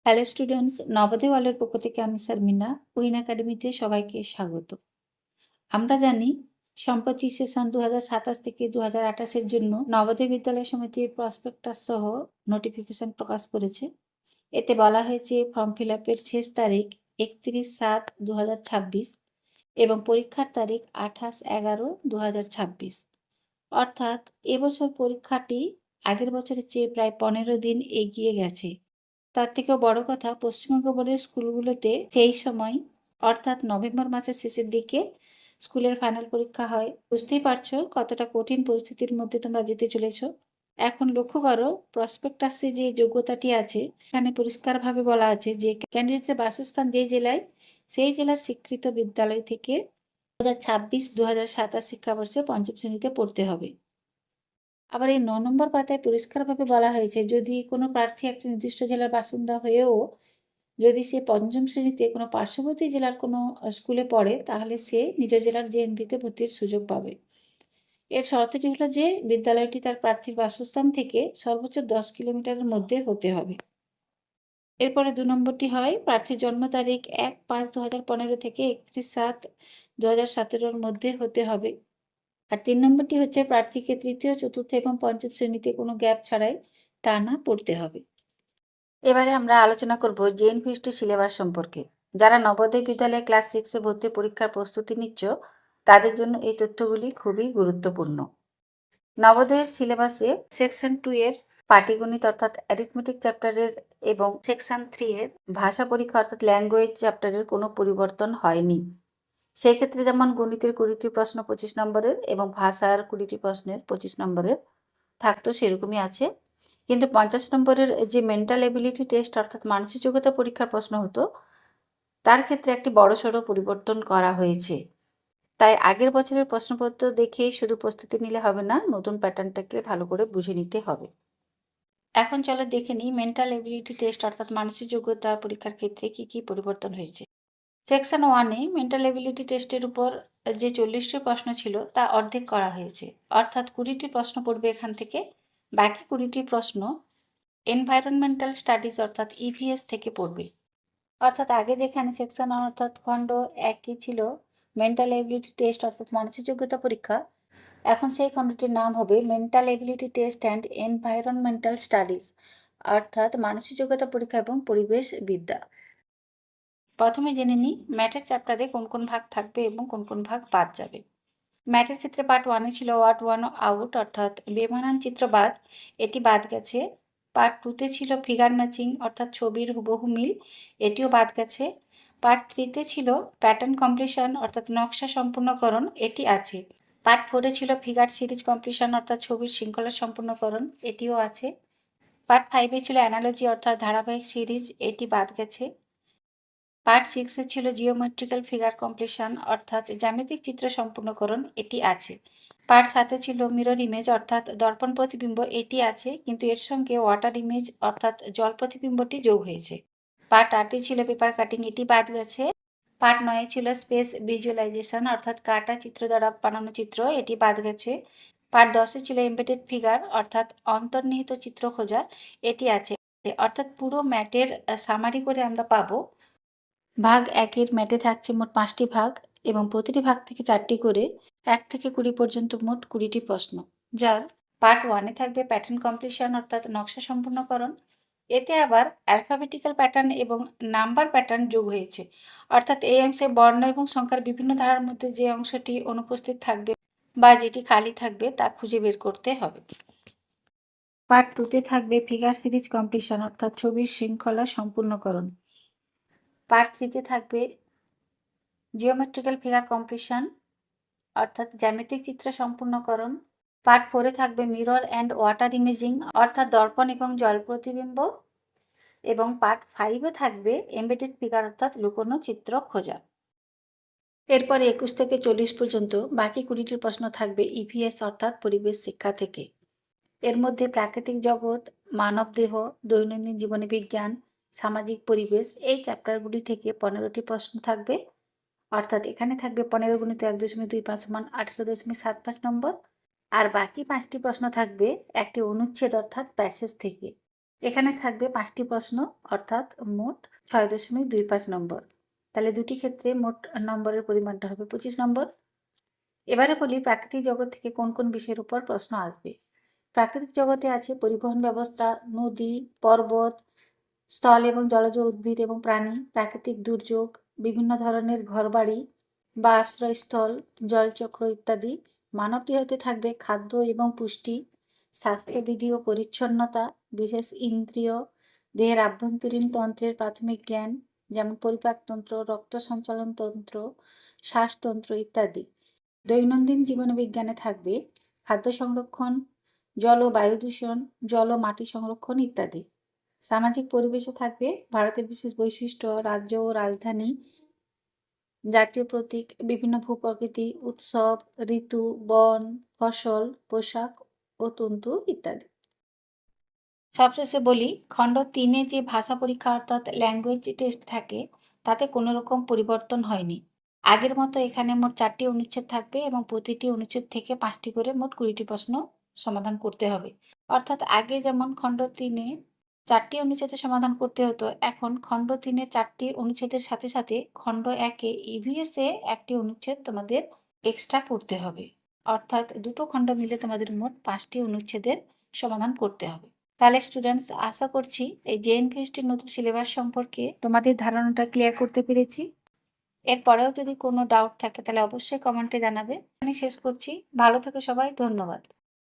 Hello students, Navodaya ওয়ার্ল্ডের পক্ষ থেকে আমি শারমিনা। উইন একাডেমিতে সবাইকে স্বাগত। আমরা জানি সম্প্রতি সেশন 2027 থেকে 2028-এর জন্য নবোদয় বিদ্যালয় সমিতির প্রসপেক্টাস সহ নোটিফিকেশন প্রকাশ করেছে। এতে বলা হয়েছে ফর্ম ফিল আপের শেষ তারিখ 31/7/2026 এবং পরীক্ষার তারিখ 28/11/2026। অর্থাৎ এবছর পরীক্ষাটি আগের বছরের চেয়ে প্রায় 15 দিন এগিয়ে গেছে। তার থেকেও বড় কথা, পশ্চিমবঙ্গ বোর্ডের স্কুলগুলোতে সেই সময় অর্থাৎ নভেম্বর মাসের শেষের দিকে স্কুলের ফাইনাল পরীক্ষা হয়। বুঝতেই পারছো কতটা কঠিন পরিস্থিতির মধ্যে তোমরা যেতে চলেছ। এখন লক্ষ্য করো, প্রসপেক্টাসে যে যোগ্যতাটি আছে এখানে পরিষ্কারভাবে বলা আছে যে ক্যান্ডিডেটের বাসস্থান যে জেলায়, সেই জেলার স্বীকৃত বিদ্যালয় থেকে 2026-2027 শিক্ষাবর্ষে পঞ্চম শ্রেণীতে পড়তে হবে। আবার এই 9 নম্বর পাতায় পরিষ্কারভাবে বলা হয়েছে, যদি কোনো প্রার্থী একটা নির্দিষ্ট জেলার বাসিন্দা হয়েও যদি সে পঞ্চম শ্রেণীতে কোনো পার্শ্ববর্তী জেলার কোনো স্কুলে পড়ে, তাহলে সে নিজ জেলার জেএনভিতে ভর্তির সুযোগ পাবে। এর শর্তটি হলো যে বিদ্যালয়টি তার প্রার্থীর বাসস্থান থেকে সর্বোচ্চ 10 কিলোমিটারের মধ্যে হতে হবে। এরপরে 2 নম্বরটি হয় প্রার্থীর জন্ম তারিখ 1/5/2015 থেকে 31/7/2017 মধ্যে হতে হবে। আর 3 নম্বরটি হচ্ছে প্রার্থীকে তৃতীয়, চতুর্থ এবং পঞ্চম শ্রেণীতে কোনো গ্যাপ ছাড়াই টানা পড়তে হবে। এবারে আমরা আলোচনা করব জেএনভিএসটি সিলেবাস সম্পর্কে। যারা নবোদয় বিদ্যালয়ে ক্লাস 6-এ ভর্তি পরীক্ষার প্রস্তুতি নিচ্ছ, তাদের জন্য এই তথ্যগুলি খুবই গুরুত্বপূর্ণ। নবোদয়ের সিলেবাসে সেকশন 2 এর পাটিগণিত অর্থাৎ অ্যারিথমেটিক চ্যাপ্টারের এবং সেকশন 3 এর ভাষা পরীক্ষা অর্থাৎ ল্যাঙ্গুয়েজ চ্যাপ্টারের কোনো পরিবর্তন হয়নি। সেই ক্ষেত্রে যেমন গণিতের 20টি প্রশ্ন 25 নম্বরের এবং ভাষার 20টি প্রশ্নের 25 নম্বরের থাকতো, সেরকমই আছে। কিন্তু 50 নম্বরের যে মেন্টাল এবিলিটি টেস্ট অর্থাৎ মানসিক যোগ্যতা পরীক্ষার প্রশ্ন হতো, তার ক্ষেত্রে একটি বড়সড় পরিবর্তন করা হয়েছে। তাই আগের বছরের প্রশ্নপত্র দেখেই শুধু প্রস্তুতি নিলে হবে না, নতুন প্যাটার্নটাকে ভালো করে বুঝে নিতে হবে। এখন চলো দেখে নিই মেন্টাল এবিলিটি টেস্ট অর্থাৎ মানসিক যোগ্যতা পরীক্ষার ক্ষেত্রে কি কি পরিবর্তন হয়েছে। সেকশন 1-এ মেন্টাল এবিলিটি টেস্টের উপর যে 40টি প্রশ্ন ছিল তা অর্ধেক করা হয়েছে, অর্থাৎ 20টি প্রশ্ন পড়বে এখান থেকে, বাকি 20টি প্রশ্ন এনভায়রনমেন্টাল স্টাডিজ অর্থাৎ ইভিএস থেকে পড়বে। অর্থাৎ আগে যেখানে সেকশন 1 অর্থাৎ খণ্ড 1 ছিল মেন্টাল এবিলিটি টেস্ট অর্থাৎ মানসিক যোগ্যতা পরীক্ষা, এখন সেই খণ্ডটির নাম হবে mental ability test and environmental studies অর্থাৎ মানসিক যোগ্যতা পরীক্ষা এবং পরিবেশ বিদ্যা। প্রথমে জেনে নিই ম্যাথের চ্যাপ্টারে কোন কোন ভাগ থাকবে এবং কোন কোন ভাগ বাদ যাবে। ম্যাথের ক্ষেত্রে পার্ট 1-এ ছিল ওয়ার্ড 1 আউট অর্থাৎ বেমানান চিত্রবাদ, এটি বাদ গেছে। পার্ট 2-তে ছিল ফিগার ম্যাচিং অর্থাৎ ছবির হুবহু মিল, এটিও বাদ গেছে। পার্ট 3-তে ছিল প্যাটার্ন কমপ্লিশন অর্থাৎ নকশা সম্পূর্ণকরণ, এটি আছে। পার্ট 4-এ ছিল ফিগার সিরিজ কমপ্লিশন অর্থাৎ ছবির শৃঙ্খলা সম্পূর্ণকরণ, এটিও আছে। পার্ট 5-এ ছিল অ্যানালজি অর্থাৎ ধারাবাহিক সিরিজ, এটি বাদ গেছে। পার্ট 6-এ ছিল জিওমেট্রিক্যাল ফিগার কমপ্লিশন অর্থাৎ জ্যামিতিক চিত্র সম্পূর্ণকরণ, এটি আছে। পার্ট 7-এ ছিল মিরর ইমেজ অর্থাৎ দর্পণ প্রতিবিম্ব, এটি আছে, কিন্তু এর সঙ্গে ওয়াটার ইমেজ অর্থাৎ জল প্রতিবিম্বটি যোগ হয়েছে। পার্ট 8-এ ছিল পেপার কাটিং, এটি বাদ গেছে। পার্ট 9-এ ছিল স্পেস ভিজুয়ালাইজেশন অর্থাৎ কাটা চিত্র দ্বারা বানানো চিত্র, এটি বাদ গেছে। পার্ট 10-এ ছিল এমবেডেড ফিগার অর্থাৎ অন্তর্নিহিত চিত্র খোঁজা, এটি আছে। অর্থাৎ পুরো ম্যাটের সামারি করে আমরা পাবো। ভাগ 1-এর ম্যাটে থাকছে মোট 5টি ভাগ এবং প্রতিটি ভাগ থেকে 4টি করে 1 থেকে 20 পর্যন্ত মোট 20টি প্রশ্ন। যার পার্ট 1-এ থাকবে প্যাটার্ন কমপ্লিশন অর্থাৎ নকশা সম্পূর্ণকরণ, এতে আবার অ্যালফাবেটিক্যাল প্যাটার্ন এবং নাম্বার প্যাটার্ন যোগ হয়েছে, অর্থাৎ এই অংশে বর্ণ এবং সংখ্যার বিভিন্ন ধারার মধ্যে যে অংশটি অনুপস্থিত থাকবে বা যেটি খালি থাকবে তা খুঁজে বের করতে হবে। পার্ট 2-তে থাকবে ফিগার সিরিজ কমপ্লিশন অর্থাৎ ছবির শৃঙ্খলা সম্পূর্ণকরণ। পার্ট 3-তে থাকবে জিওমেট্রিক্যাল ফিগার কমপ্লিশন অর্থাৎ জ্যামিতিক চিত্র সম্পূর্ণকরণ। পার্ট 4-এ থাকবে মিরর অ্যান্ড ওয়াটার ইমেজিং অর্থাৎ দর্পণ এবং জল প্রতিবিম্ব। এবং পার্ট 5-এ থাকবে এমবেডেড ফিগার অর্থাৎ লুকোনো চিত্র খোঁজা। এরপরে 21 থেকে 40 পর্যন্ত বাকি 20টি প্রশ্ন থাকবে ইভিএস অর্থাৎ পরিবেশ শিক্ষা থেকে। এর মধ্যে প্রাকৃতিক জগৎ, মানব দেহ, দৈনন্দিন জীবনে বিজ্ঞান, সামাজিক পরিবেশ এই চ্যাপ্টারগুলি থেকে 15টি প্রশ্ন থাকবে, অর্থাৎ এখানে থাকবে 15 × 1.25 সমান 18.75 নম্বর। আর বাকি 5টি প্রশ্ন থাকবে একটি অনুচ্ছেদ অর্থাৎ প্যাসেজ থেকে। এখানে থাকবে 5টি প্রশ্ন, অর্থাৎ মোট 6.25 নম্বর। তাহলে দুটি ক্ষেত্রে মোট নম্বরের পরিমাণটা হবে 25 নম্বর। এবারে বলি প্রাকৃতিক জগৎ থেকে কোন কোন বিষয়ের উপর প্রশ্ন আসবে। প্রাকৃতিক জগতে আছে পরিবহন ব্যবস্থা, নদী, পর্বত, স্থল এবং জলজ উদ্ভিদ এবং প্রাণী, প্রাকৃতিক দুর্যোগ, বিভিন্ন ধরনের ঘরবাড়ি বা আশ্রয়স্থল, জলচক্র ইত্যাদি। মানবদেহতে থাকবে খাদ্য এবং পুষ্টি, স্বাস্থ্যবিধি ও পরিচ্ছন্নতা, বিশেষ ইন্দ্রিয়, দেহের আভ্যন্তরীণ তন্ত্রের প্রাথমিক জ্ঞান, যেমন পরিপাকতন্ত্র, রক্ত সঞ্চালন তন্ত্র, শ্বাসতন্ত্র ইত্যাদি। দৈনন্দিন জীবন বিজ্ঞানে থাকবে খাদ্য সংরক্ষণ, জল ও বায়ু দূষণ, জল ও মাটি সংরক্ষণ ইত্যাদি। সামাজিক পরিবেশে থাকবে ভারতের বিশেষ বৈশিষ্ট্য, রাজ্য ও রাজধানী, জাতীয় প্রতীক, বিভিন্ন ভূপ্রকৃতি, উৎসব, ঋতু, বন, ফসল, পোশাক ও তন্তু ইত্যাদি। সবশেষে বলি খণ্ড 3-এ যে ভাষা পরীক্ষা অর্থাৎ ল্যাঙ্গুয়েজ টেস্ট থাকে তাতে কোনো রকম পরিবর্তন হয়নি। আগের মতো এখানে মোট 4টি অনুচ্ছেদ থাকবে এবং প্রতিটি অনুচ্ছেদ থেকে 5টি করে মোট 20টি প্রশ্ন সমাধান করতে হবে। অর্থাৎ আগে যেমন খণ্ড 3-এ 4টি অনুচ্ছেদের সমাধান করতে হতো, এখন খণ্ড 3-এ 4টি অনুচ্ছেদের সাথে সাথে খণ্ড 1-এ ইভিএসে 1টি অনুচ্ছেদ তোমাদের এক্সট্রা পড়তে হবে। অর্থাৎ দুটো খণ্ড মিলে তোমাদের মোট 5টি অনুচ্ছেদের সমাধান করতে হবে। তাহলে স্টুডেন্টস, আশা করছি এই জেএনভিএসটির নতুন সিলেবাস সম্পর্কে তোমাদের ধারণাটা ক্লিয়ার করতে পেরেছি। এরপরেও যদি কোনো ডাউট থাকে তাহলে অবশ্যই কমেন্টে জানাবে। আমি শেষ করছি। ভালো থেকো সবাই, ধন্যবাদ।